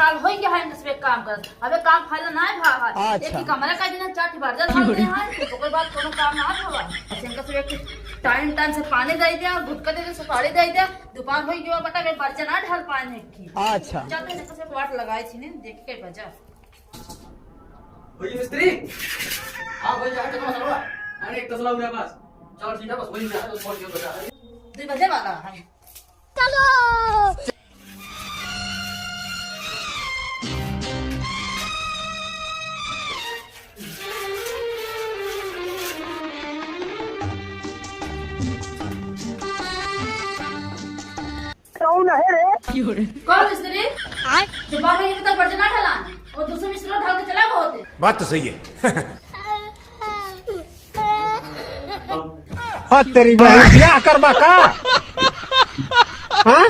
साल हो गया है इनसे काम कर। अबे काम फायदा ना है भाई। एक ही कमरा का दिन चाट बार जा खाते हैं ओकर बाद कोनो काम ना होगा। इनका से एक टाइम से पानी दे दिया, गुटका दे दे, सुपारी दे दिया, दोपहर हो गया बेटा के बच्चा ना ढल पाए की। अच्छा चलते हैं से वाट लगाई थी ने देख के बजा। भैया मिस्त्री हां भाई जा के मसाला अरे एक तसला मेरे पास चल ठीक है बस वही जा तो फोन किया बता 2 बजे वाला है। चलो कौन है रे? कौन मिस्त्री? जो बाहर ये तक बर्तन ना ढला और दूसरे मिस्त्री ढल के चला गए होते। बात तो सही है। तेरी बहन क्या करबा का? हाँ?